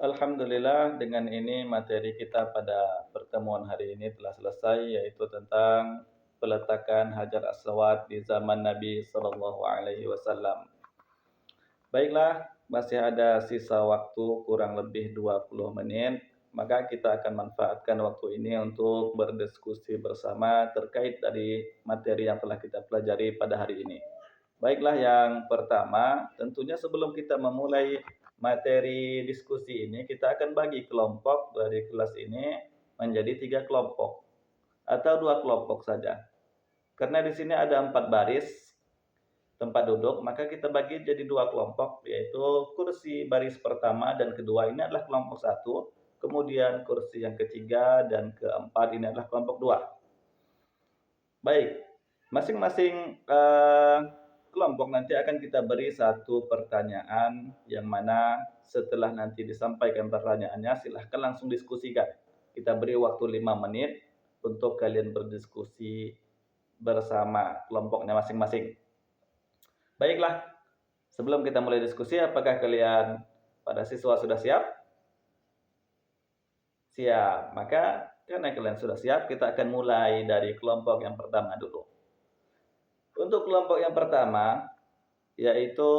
Alhamdulillah dengan ini materi kita pada pertemuan hari ini telah selesai, yaitu tentang peletakan Hajar Aswad di zaman Nabi Sallallahu Alaihi Wasallam. Baiklah, masih ada sisa waktu kurang lebih 20 menit, maka kita akan manfaatkan waktu ini untuk berdiskusi bersama terkait dari materi yang telah kita pelajari pada hari ini. Baiklah, yang pertama, tentunya sebelum kita memulai materi diskusi ini, kita akan bagi kelompok dari kelas ini menjadi 3 kelompok atau 2 kelompok saja. Karena di sini ada 4 baris tempat duduk, maka kita bagi jadi 2 kelompok, yaitu kursi baris pertama dan kedua ini adalah kelompok 1, kemudian kursi yang ketiga dan keempat ini adalah kelompok 2. Baik, masing-masing kelompok nanti akan kita beri satu pertanyaan yang mana setelah nanti disampaikan pertanyaannya silahkan langsung diskusikan. Kita beri waktu 5 menit untuk kalian berdiskusi bersama kelompoknya masing-masing. Baiklah, sebelum kita mulai diskusi, apakah kalian pada siswa sudah siap? Siap. Maka karena kalian sudah siap, kita akan mulai dari kelompok yang pertama dulu. Untuk kelompok yang pertama, yaitu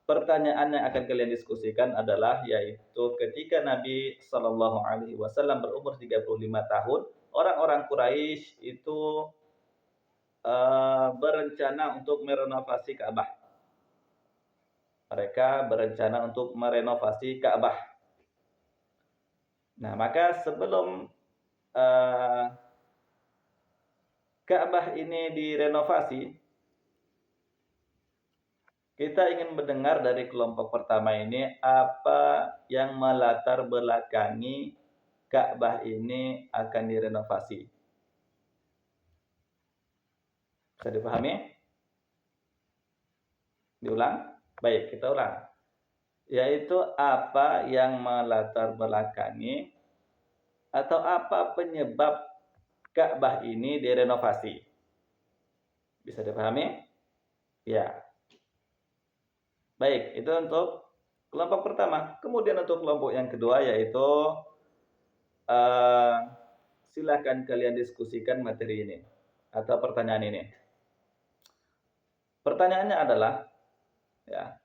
pertanyaan yang akan kalian diskusikan adalah yaitu ketika Nabi Shallallahu Alaihi Wasallam berumur 35 tahun, orang-orang Quraisy itu berencana untuk merenovasi Ka'bah. Mereka berencana untuk merenovasi Ka'bah. Nah, maka sebelum Ka'bah ini direnovasi, kita ingin mendengar dari kelompok pertama ini apa yang melatar belakangi Ka'bah ini akan direnovasi. Bisa dipahami? Diulang? Baik, kita ulang. Yaitu apa yang melatar belakangi atau apa penyebab Ka'bah ini direnovasi. Bisa dipahami? Ya. Baik, itu untuk kelompok pertama. Kemudian untuk kelompok yang kedua yaitu silakan kalian diskusikan materi ini atau pertanyaan ini. Pertanyaannya adalah, ya,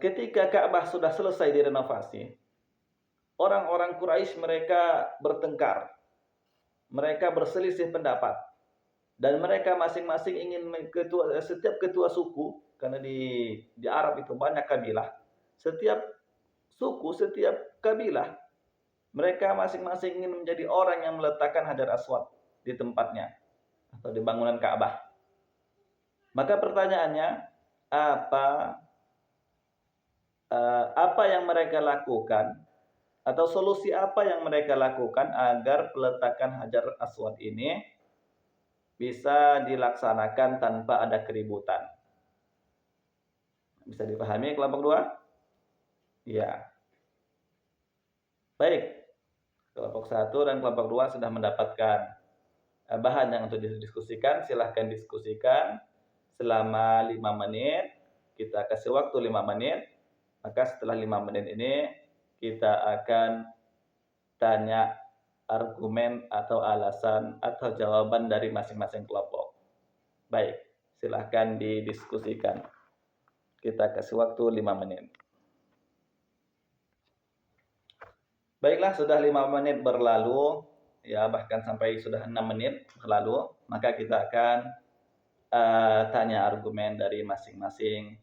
ketika Ka'bah sudah selesai direnovasi, orang-orang Quraisy mereka bertengkar, mereka berselisih pendapat, dan mereka masing-masing ingin setiap ketua suku, karena di Arab itu banyak kabilah, setiap suku, setiap kabilah, mereka masing-masing ingin menjadi orang yang meletakkan Hajar Aswad di tempatnya atau di bangunan Ka'bah. Maka pertanyaannya, apa yang mereka lakukan atau solusi apa yang mereka lakukan agar peletakan Hajar Aswad ini bisa dilaksanakan tanpa ada keributan? Bisa dipahami kelompok 2? Ya. Baik. Kelompok 1 dan kelompok 2 sudah mendapatkan bahan yang untuk didiskusikan. Silahkan diskusikan selama 5 menit. Kita kasih waktu 5 menit. Maka setelah 5 menit ini kita akan tanya argumen atau alasan atau jawaban dari masing-masing kelompok. Baik, silahkan didiskusikan. Kita kasih waktu 5 menit. Baiklah, sudah 5 menit berlalu, ya bahkan sampai sudah 6 menit berlalu, maka kita akan tanya argumen dari masing-masing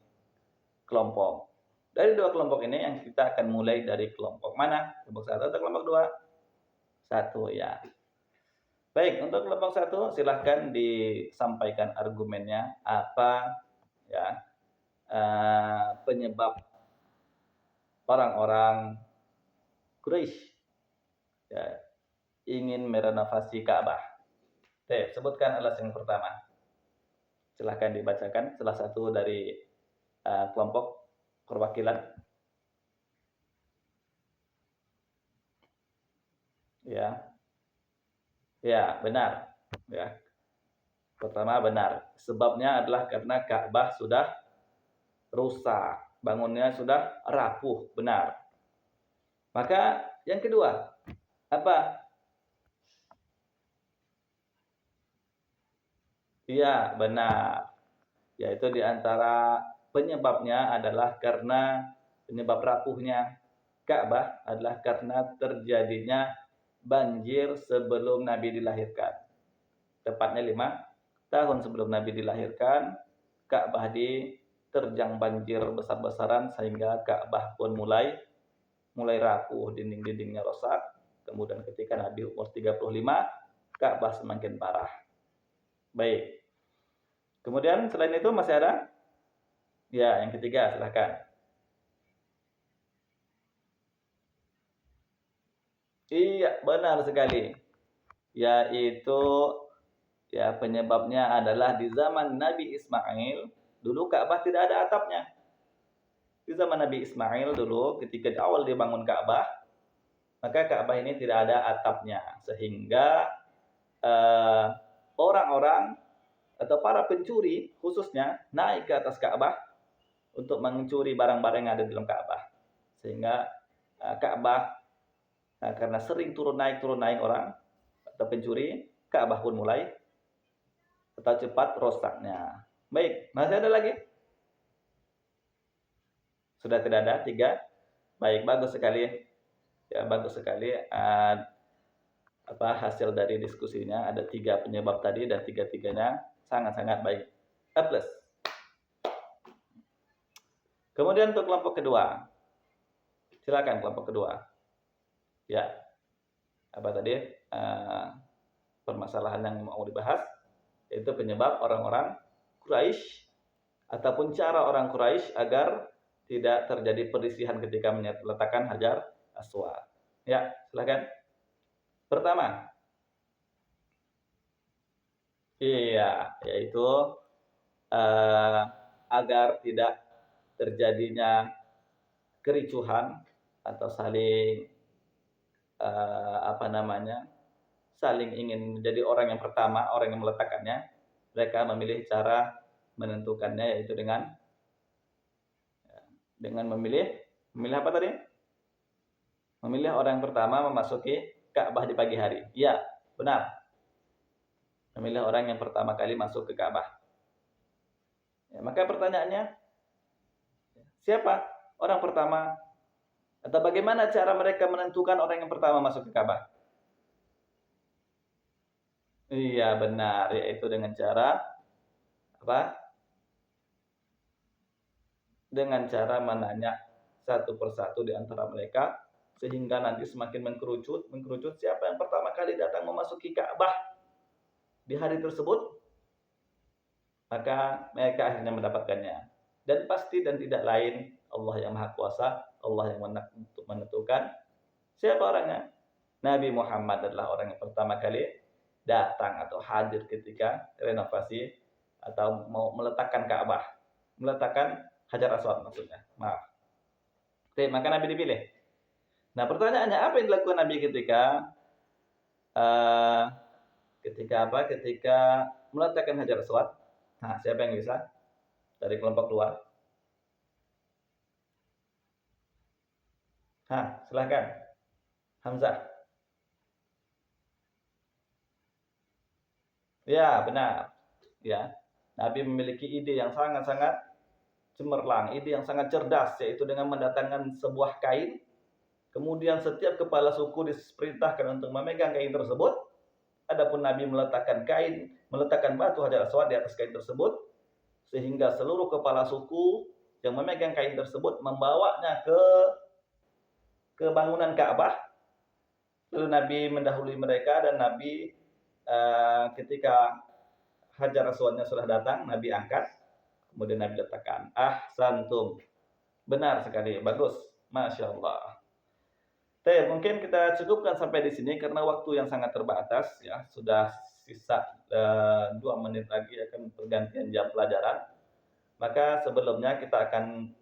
kelompok. Dari 2 kelompok ini yang kita akan mulai dari kelompok mana? Kelompok 1 atau kelompok 2? 1, ya. Baik, untuk kelompok 1 silahkan disampaikan argumennya apa, ya, penyebab orang-orang Quraisy, ya, ingin merenovasi Ka'bah. Oke, sebutkan alasan yang pertama. Silahkan dibacakan salah satu dari kelompok perwakilan. Ya. Ya, benar. Ya. Pertama benar. Sebabnya adalah karena Ka'bah sudah rusak. bangunnya sudah rapuh, benar. Maka yang kedua, apa? Iya, benar. Yaitu di antara penyebabnya adalah karena penyebab rapuhnya Ka'bah adalah karena terjadinya banjir sebelum Nabi dilahirkan. Tepatnya 5 tahun sebelum Nabi dilahirkan, Ka'bah diterjang banjir besar-besaran sehingga Ka'bah pun mulai rapuh, dinding-dindingnya rosak. Kemudian ketika Nabi umur 35, Ka'bah semakin parah. Baik. Kemudian selain itu masih ada? Ya, yang ketiga, silakan. Iya, benar sekali. Yaitu penyebabnya adalah di zaman Nabi Ismail, dulu Ka'bah tidak ada atapnya. Di zaman Nabi Ismail dulu ketika di awal dibangun Ka'bah, maka Ka'bah ini tidak ada atapnya sehingga orang-orang atau para pencuri khususnya naik ke atas Ka'bah untuk mencuri barang-barang yang ada di dalam Ka'bah. Sehingga Ka'bah karena sering turun naik orang atau pencuri, Ka'bah pun mulai atau cepat rosaknya. Baik, masih ada lagi? Sudah tidak ada? 3? Baik, bagus sekali. Ya, bagus sekali. Hasil dari diskusinya ada 3 penyebab tadi dan 3-tiganya sangat-sangat baik. A+. Kemudian untuk kelompok kedua. Silakan kelompok kedua. Ya. Apa tadi? Permasalahan yang mau dibahas yaitu penyebab orang-orang Quraisy ataupun cara orang Quraisy agar tidak terjadi perisihan ketika meletakkan Hajar Aswad. Ya, silakan. Pertama, yaitu agar tidak terjadinya kericuhan atau saling saling ingin menjadi orang yang pertama, orang yang meletakkannya. Mereka memilih cara menentukannya yaitu dengan memilih apa tadi? Memilih orang yang pertama memasuki Ka'bah di pagi hari. Iya, benar. Memilih orang yang pertama kali masuk ke Ka'bah. Ya, maka pertanyaannya, siapa orang pertama? Atau bagaimana cara mereka menentukan orang yang pertama masuk ke Ka'bah? Iya, benar. Yaitu dengan cara apa? Dengan cara menanya satu persatu di antara mereka sehingga nanti semakin mengkerucut siapa yang pertama kali datang memasuki Ka'bah di hari tersebut, maka mereka akhirnya mendapatkannya. Dan pasti dan tidak lain Allah yang Maha Kuasa, Allah yang menentukan siapa orangnya. Nabi Muhammad adalah orang yang pertama kali datang atau hadir ketika renovasi atau mau meletakkan Ka'bah, meletakkan Hajar Aswad maksudnya. Maaf. Oke, maka Nabi dipilih. Nah, pertanyaannya apa yang dilakukan Nabi ketika meletakkan Hajar Aswad? Nah, siapa yang bisa? Dari kelompok luar. Silakan. Hamzah. Ya, benar. Ya. Nabi memiliki ide yang sangat-sangat cemerlang, ide yang sangat cerdas, yaitu dengan mendatangkan sebuah kain. Kemudian setiap kepala suku diperintahkan untuk memegang kain tersebut. Adapun Nabi meletakkan batu Hajar Aswad di atas kain tersebut, sehingga seluruh kepala suku yang memegang kain tersebut membawanya ke bangunan Ka'bah. Lalu Nabi mendahului mereka dan Nabi ketika Hajar Aswadnya sudah datang, Nabi angkat. Kemudian Nabi letakkan. Ahsantum. Benar sekali. Bagus. Masya Allah. Mungkin kita cukupkan sampai di sini karena waktu yang sangat terbatas. Ya, sudah sisa 2 menit lagi akan pergantian jam pelajaran. Maka sebelumnya kita akan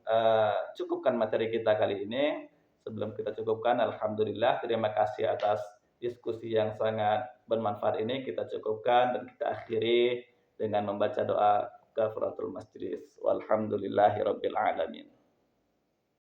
cukupkan materi kita kali ini. Sebelum kita cukupkan, alhamdulillah, terima kasih atas diskusi yang sangat bermanfaat ini. Kita cukupkan dan kita akhiri dengan membaca doa kafaratul majlis. Walhamdulillahirabbil alamin.